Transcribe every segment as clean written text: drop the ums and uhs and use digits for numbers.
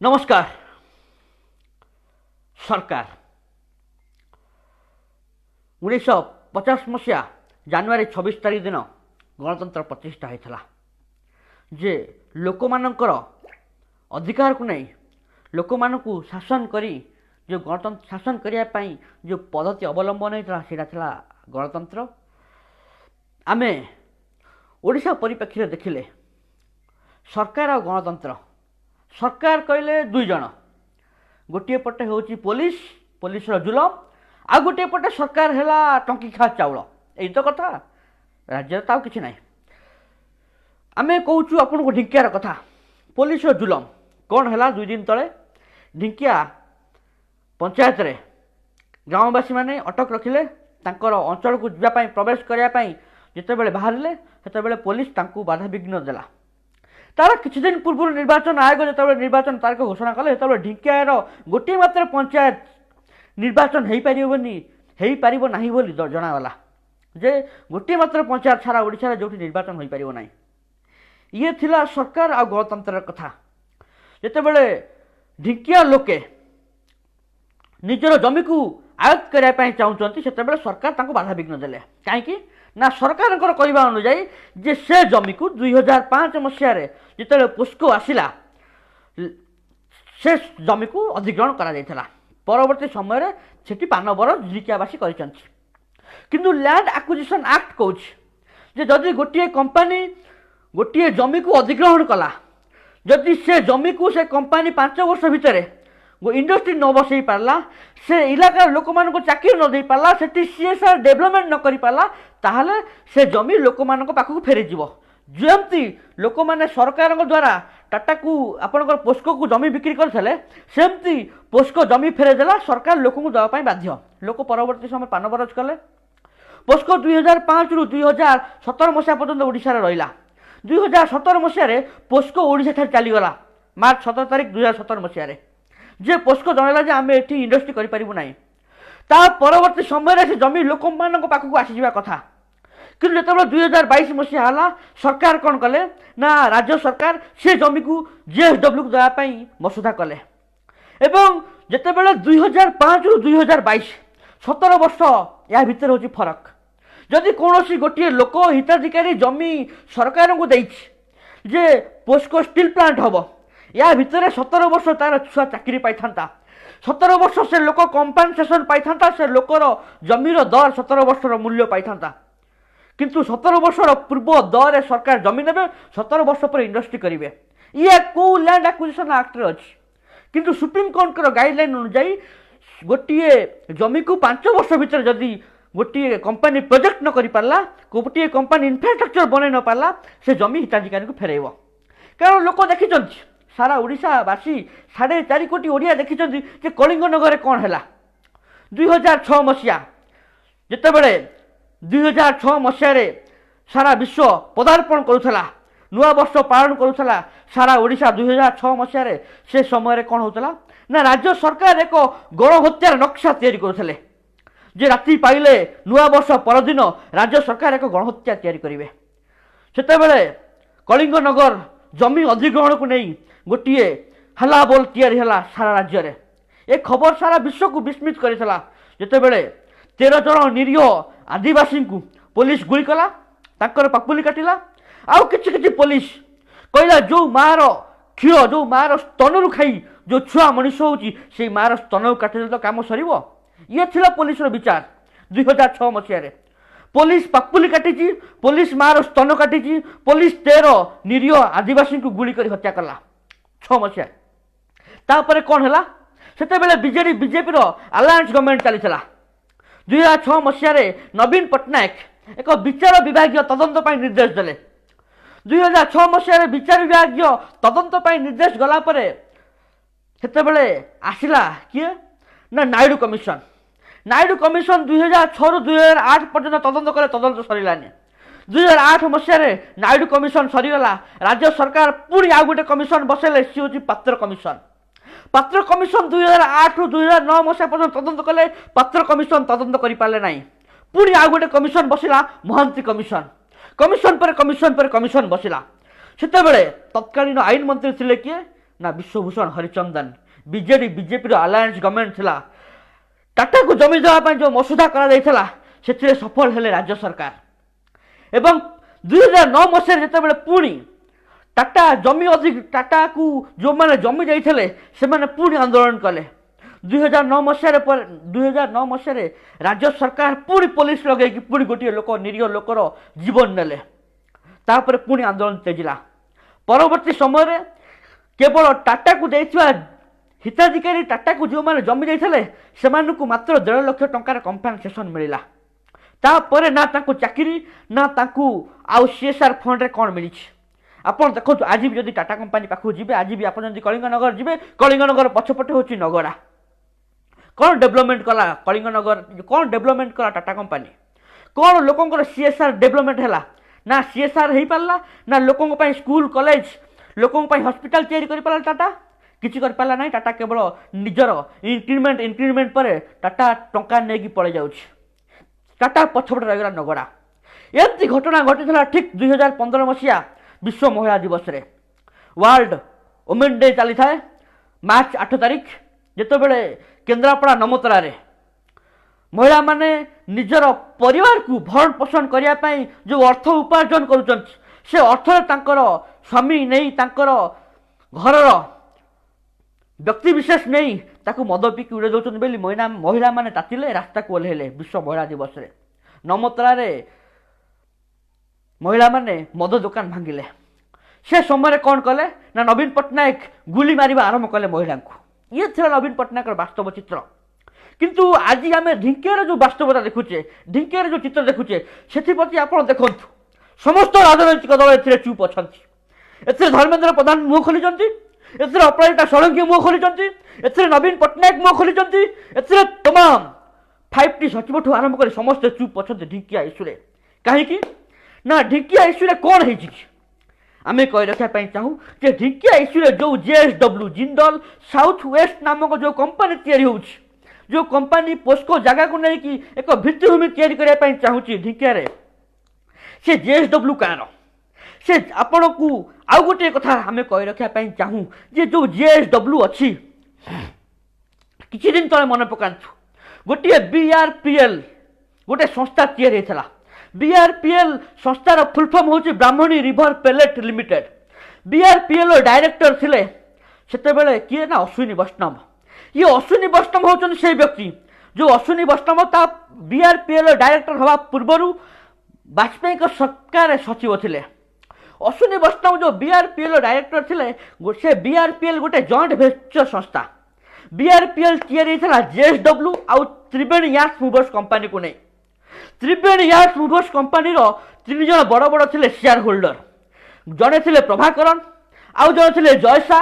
नमस्कार। सरकार 1950 मसीहा जानुआरी 26 तारीख दिन गणतंत्र प्रतिष्ठा होता जे लोक मानकर अधिकार को नहीं लोक मानकु शासन करी जो गणतंत्र शासन करने जो पद्धति अवलंबन होता था गणतंत्र। आमे ओडिशा परिप्रेक्षी देखिले सरकार और गणतंत्र। सरकार कहले दुई जन, गोटे पटे हूँ पुलिस पुलिस जुलम आ गोटे पटे सरकार है टंकी खा चाउल। यही तो कथा, राज्य तो किसी ना। आम कहूँ आपन को ढिंकियार कथा। पुलिस जुलम कौन है? 2 दिन तले ढिंकिया पंचायत रे ग्रामवासी माने अटक रखिले तांकर अंचल को जापाई प्रवेश करने जिते बड़े बाहर से पुलिस तांकु बाधा विघ्न देला। तार किछि दिन पूर्व निर्वाचन आयोग जो निर्वाचन तारीख घोषणा कले से ढिंकियार गोटे मात्र पंचायत निर्वाचन हो पारिबो नाही बोली जनागला जे गोटे मात्र पंचायत सारा ओडिशा जो निर्वाचन हो पारिबो नाही। ये थिला सरकार आ गणतंत्र कथा। जेते बेले ढिंकिया लोके निजर जमी को आयत्त करने चाहते से सरकार तांको बाधा विघ्न देले। कहीं ना सरकार कहवा अनुजाई जे से जमी को 2005 मसीह जिते पोस्को आसला से जमी को अधिग्रहण करा परवर्ती समय से पानबर ढिंकियावासी किंतु लैंड एक्विजिशन एक्ट कौच जदि गोटे कंपनी गोटे जमी को अधिग्रहण कला जदि से जमी को से कंपनी 5 वर्ष भितर इंडस्ट्री न बसई पारला से इलाकार लोक मान चाकरी न दे पारला से सीएसआर डेवलपमेंट न करि पारला ताहले से जमी लोक मान पाखक फेरी जीव। जमती लोक माने सरकार द्वारा टाटा को आपनकर पोस्को को जमी बिक्री करथिले सेमती पोस्को जमी फेरे देला सरकार लोक को दवा पई बाध्य। लोक परवर्ती समय पानबरज कले। पोस्को 2005 रु 2017 मसीहा पर्यंत ओडिशा रे रहिला। 2017 मसीहा रे पोस्को ओडिशा ठार चली गला मार्च 17 तारिख 2017 मसीहा रे जे पोस्को जनला जे आमे एठी इंडस्ट्री करि परिबु नाही। ता परवर्ती समय से जमी लोक मान पाखक आसी जावा कथा कि जो 2022 मसीहा हला सरकार कौन कले ना राज्य सरकार से जमी को जेएसडब्ल्यू को देवाई मसुदा कले एवं जिते बड़े 2005 रु 2022 17 वर्ष या भितर हूँ फरक। जदि कौन गोटे लोक हिताधिकारी जमी सरकार को देछि जे पोस्को स्टील प्लांट हम या भितर 17 वर्ष तार छुआ चाकरी पाई था 17 वर्ष से लोक कंपनसेसन पाई था से लोकर जमीर दर 17 वर्ष मूल्य पाई था किंतु 17 वर्ष पूर्व दर सरकार जमी ने 17 वर्ष पर इंडस्ट्री करेंगे। ये कौ लैंड एक्विजिशन एक्ट रे अछि किंतु सुप्रीम कोर्ट गाइडलाइन अनुसार गोटे जमी को 5 वर्ष भीतर जदि गोटे कंपनी प्रोजेक्ट न करि पारला गोटे कंपनी इंफ्रास्ट्रक्चर बनै न पारला से जमी हिताधिकारी को फेरैब। कारण लोक देखिछन्ति सारा ओडिशावासी 4.5 कोटी ओडिया देखिछन्ति जे कलिंग नगर कौन है 2006 मसीहा जिते बड़े 2006 मसीह सारा विश्व पदार्पण करुला नुआ वर्ष पालन करुला सारा ओडिशा 2006 मसीह से समय कौन होता ना राज्य सरकार एक गणहत्यार नक्शा तैयारी करुले जे राति पाइले नुआ वर्ष परदिन राज्य सरकार एक गणहत्या तैयारी करेंगे। सेतेबेले कलिंग नगर जमी अधिग्रहण को नहीं गोटे हला बोल तैयारी हला सारा राज्य रे। ए खबर सारा विश्व को विस्मित करथिला जेते बेले 13 जन निरीह आदिवासी को पुलिस गुली कला ताकर पापुली काटिला आउ किछि किछि पुलिस कहला जो मार क्षीर जो मार स्तन खाई जो छुआ मनुष्य होची से मार स्तन काटिले तो काम सरीबो। ये थिला पुलिस रो विचार 2006 मसीहा रे। पुलिस पापुली काटिची पुलिस मार स्तन काटिची पुलिस 13 निरीह आदिवासी को गुली कर हत्या कला 6 मसीहा। तापर कौन है से बीजेडी बीजेपी अलायंस गवर्नमेंट चली 2006 मसीह नवीन पट्टनायक एक विचार विभाग तदंत निर्देश देले। 2006 मसीह विचार विभाग तदंत निर्देश गलापर से आसला किए ना नायडू कमिशन। नायडू कमिशन 2006 रु 2008 पर्यंत तदंत कले तदंत सरिलानी। 2008 मसीह नायडू कमिशन सरीगला राज्य सरकार पुणी आउ गोटे कमिशन बसेले सी हूँ पात्र कमिशन। पात्र कमिशन 2008 रु 2009 मसीहा पर्यंत तदंत कले पात्र कमिशन तदंत करि पारले नाही। पुणी आउ गोटे कमिशन बसिला महांती कमिशन। कमिशन पर कमिशन बसिला। सेतेबेले तत्कालीन आईन मंत्री थिले किए ନା ବିଶ୍ୱଭୂଷଣ ହରିଚନ୍ଦନ। ବିଜେଡି ବିଜେପିର ଆଲାଏନ୍ସ ଗଭର୍ଣ୍ଣମେଣ୍ଟ ଥିଲା। ଟାଟାକୁ ଜମି ଦେବା ପାଇଁ ଯେଉଁ ମସୁଧା କରାଯାଇଥିଲା ସେଥିରେ ସଫଳ ହେଲେ ରାଜ୍ୟ ସରକାର। ଏବଂ 2009 ମସିହାରେ ଯେତେବେଳେ ପୁଣି टाटा जमी अधिक टाटा को जो मैंने जमी जाइए से पुणी आंदोलन कले 2009 मसीह राज्य सरकार पुणी पुलिस लगे पुणी गोटे लोक निरीह लोकर जीवन नेले तापर पुणी आंदोलन तेजिला। परवर्ती समय केवल टाटा को देइथिबा हिताधिकारी टाटा को जो मैंने जमी जाइए से मात्र 1.5 लाख टंकार कंपनसेसन मिला। तापर ना तांको चाकरी ना तांको आउ सीएसआर फंड रे कौन मिली। आप देखो आज भी जब टाटा कंपानी पाखु जी आज भी आप कलिंगनगर जी कलिंगनगर पछपटे हूँ नगड़ा कौन डेवलपमेंट कला कलिंगनगर कौन डेवलपमेंट कला टाटा कंपानी कौन लोकंर सीएसआर डेवलपमेंट है ना सीएसआर हो पारा ना लोकों स्कूल कॉलेज लोकों हॉस्पिटल तैयारी कर पारा टाटा किसी कर पारा नहीं। टाटा केवल निजर इंक्रीमेंट पर टाटा टंका नहीं पड़े जाऊँ टाटा पछपटे रहीगला नगड़ा। एमती घटना घटी ठीक 2015 मसीहा विश्व महिला दिवस रे वर्ल्ड वुमेन डे चली था मार्च 8 तारिख जितेबले केन्द्रापड़ा नमतरा रे महिला माने निजर परिवार को भरण पोषण करने जो अर्थ उपार्जन कर से अर्थ स्वामी नहीं तांकर घरर व्यक्ति विशेष नहीं ताकू मद पिकी उड़े दौरान बोली महिला माने तातिले रास्ता को ओह्लैले विश्व महिला दिवस रे नमतरा रे महिला माने मद दुकान भांगिले से समय कौन कले ना नवीन पट्टनायक गुली मारिबा आरंभ कले महिला को। ये थी नवीन पट्टनायक वास्तव चित्र। किंतु आज आम ढिंकियार जो वास्तवता देखुचे ढिंकियार जो चित्र देखुचे से आप देखु समस्त राजनैतिक दल ए चुप अच्छा ए धर्मेन्द्र प्रधान मुह खोली अपराजिता षडंगी मुह खोली ए नवीन पट्टनायक मुह खोली ए तमाम 5टी सचिव ठू आरंभ कर समस्ते चुप अच्छा ढिंकिया इश्यूरे कहीं ना ढिंकिया इश्यूरे कौन है आम कही रखापी चाहूँ जे ढिंकिया इश्यूरे जो जेएसडब्ल्यू जिंदल साउथ वेस्ट नामक जो कंपानी तैयारी हो जो कंपानी पोस्को जगह को लेकिन एक भित्तिभूमि तैयारी करने चाहूँगी ढिंकिया से जेएसडब्ल्यू कार से आपण को आउ गोटे कथा आम कही रखापी चाहूँ जे जो जेएसडब्ल्यू अच्छी किसी दिन तले मन पका गोटे बीआरपीएल गोटे संस्था तैयारी होता बीआरपीएल संस्थार फुल फॉर्म हूँ ब्राह्मणी रिवर पेलेट लिमिटेड। बीआरपीएल डायरेक्टर थिले सेते बेले किए ना अश्विनी वैष्णव। ये अश्विनी वैष्णव होचन से व्यक्ति जो अश्विनी वैष्णव ता बीआरपीएल डायरेक्टर हवा पूर्वर वाजपेयी का सरकार सचिव थिले। अश्विनी वैष्णव जो बीआरपीएल डायरेक्टर थिले से बीआरपीएल गोटे जॉइंट वेंचर संस्था बीआरपीएल तैयारी होता जेएसडब्ल्यू आउ त्रिवेणी यार्ड्स मूवर्स कंपानी को नहीं। त्रिवेणी यार्ड्स मूवर्स कंपानी 3 जन बड़ बड़ थे शेयर होल्डर जड़े थे प्रभाकरण आउ जड़े थे जयसा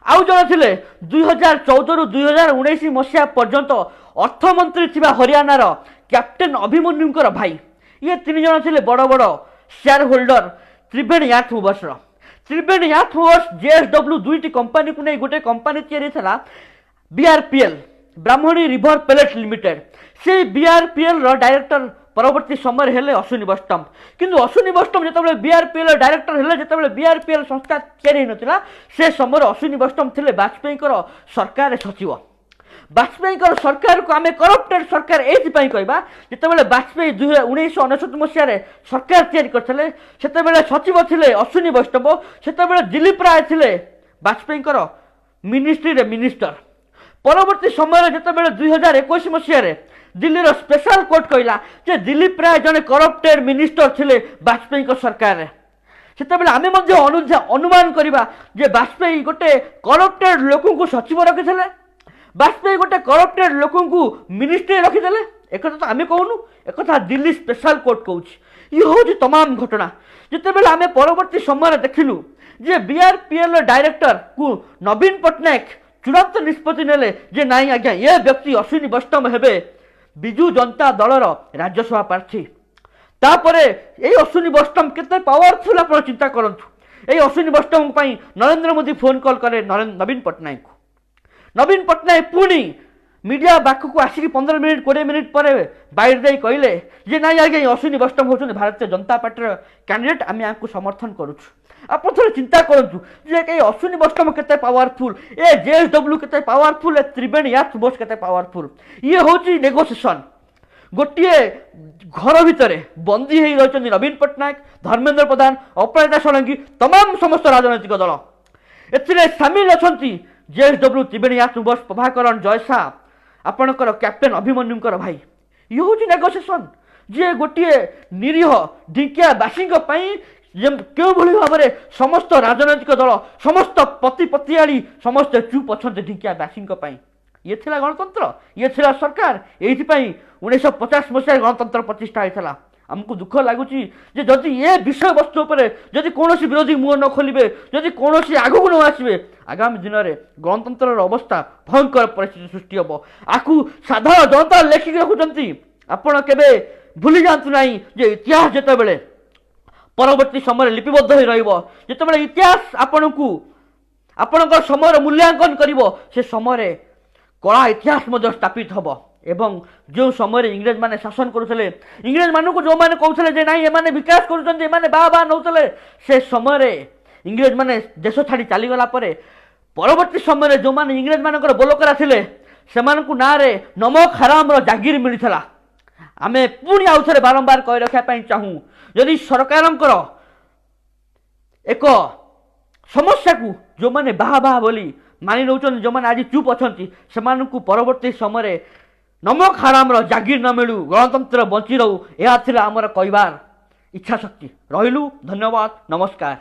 आउ जड़े थे 2014 रु 2019 मसीहा पर्यंत अर्थमंत्री थी हरियाणार कैप्टेन अभिमन्युंकर भाई ये 3 जन थे बड़ बड़ शेयर होल्डर त्रिवेणी यार्ड्स मूवर्स त्रिवेणी यार्ड्स मूवर्स जेएसडब्ल्यू 2टी कंपानी को नहीं गोटे कंपानी तैयारी था बीआरपीएल ब्राह्मणी रिवर पेलेट लिमिटेड से बीआरपीएल डायरेक्टर परवर्ती समय हेले अश्विनी वैष्णव। किंतु अश्विनी वैष्णव जो बीआरपीएल डायरेक्टर हेले जो बीआरपीएल संस्था तैयारी होता से समय अश्विनी वैष्णव थे वाजपेयी सरकार सचिव। वाजपेयी सरकार को आम करप्टेड सरकार ये कहवा जितेबाला वाजपेयी 1999 मसीह सरकार तैयारी करते सचिव थे अश्विनी वैष्णव से दिलीप राय थे वाजपेयी मिनिस्ट्री रे मिनिस्टर। परवर्ती समय जितेबाला 2021 मसीह दिल्ली स्पेशल कोर्ट कहला जे दिलीप राय जने करप्टेड मिनिस्टर थे वाजपेयी सरकार से आम अनुमान करवा जे वाजपेयी गोटे करप्टेड लोक सचिव रखी वाजपेयी गोटे करप्टेड लोक मिनिस्ट्री रखीदे एक तो आम कहूनु एक दिल्ली स्पेशल कोर्ट कहूँ ये हूँ तमाम घटना जितेबाला आम परवर्ती समय देखिलु जे बीआरपीएल डायरेक्टर को नवीन पट्टनायक चूड़ांत निष्पत्ति नेले जे नाई आज्ञा ये व्यक्ति अश्विनी वैष्णव हेबे विजु जनता दलर राज्यसभा प्रार्थी। तापरे ये अश्विनी वैष्णव केते पावरफुल आप चिंता करंतु ये अश्विनी वैष्णव नरेंद्र मोदी फोन कॉल करे नवीन पट्टनायक को। नवीन पट्टनायक पुणी मीडिया पाखक आसिक 15 मिनिट 20 मिनिट पर बाहर दे कहले जे ना आज्ञा अश्विनी वैष्णव होती भारतीय जनता पार्टी कैंडिडेट आम या समर्थन करुँ। आप थे चिंता करूँ जे कहीं अश्विनी वैष्णव के पावरफुल ए जेएसडब्ल्यू के पावरफुल ए त्रिवेणी याच बोस के पावरफुल ये हूँ नेगोसिएशन गोटे घर भितर बंदी हो रही नवीन पट्टनायक धर्मेंद्र प्रधान अपराजिता षडंगी तमाम समस्त राजनैतिक दल ए सामिल अच्छा जेएसडब्ल्यू त्रिवेणी याच बोस प्रभाकरण जयसा आपणकर कैप्टेन अभिमन्युकर भाई ये हूँ नेगोसिएशन जे गोटे निरीह ढिंकियावासी क्यों भाव में समस्त राजनैतिक दल समस्त पतिपतियाड़ी समस्त चुप अच्छा ढिंकियावासी ये थिला गणतंत्र ये थिला सरकार ये 1950 मसीह गणतंत्र प्रतिष्ठा होता आमको दुख लगुच जदि ये विषय वस्तु जदि कौन विरोधी मुह न खोलिए जदि कौन आगू न आसवे आगामी दिन में गणतंत्र अवस्था भयंकर परिस्थिति सृष्टि हम आपको साधारण जनता लेखिक रखुंट आपण के भूली जातु ना जे इतिहास जिते परवर्ती समय लिपिबद्ध हो रहा इतिहास आपण को आपण समय मूल्यांकन कर समय कला इतिहास स्थापित हम एवं जो समय इंग्रेज माने शासन करुले इंग्रेज मान को जो मैंने कहते ना ये विकास कर बाह नौते से समय इंग्रेज माने देश छाड़ी चलीगला परवर्ती समय जो मैंने इंग्रेज मान बोलकरा थे से ना नमक हराम जागिर मिलता आम पुणी आउ थे बारंबार कही रखापी चाहूँ यदि सरकार एक समस्या को जो मैंने बाह बोली मानि नौ जो मैंने आज चुप अच्छा से परवर्ती समय नमक हराम जागिर न मिलू गणतंत्र बंची रहू यह आमर कहबार इच्छा शक्ति रहिलु। धन्यवाद, नमस्कार।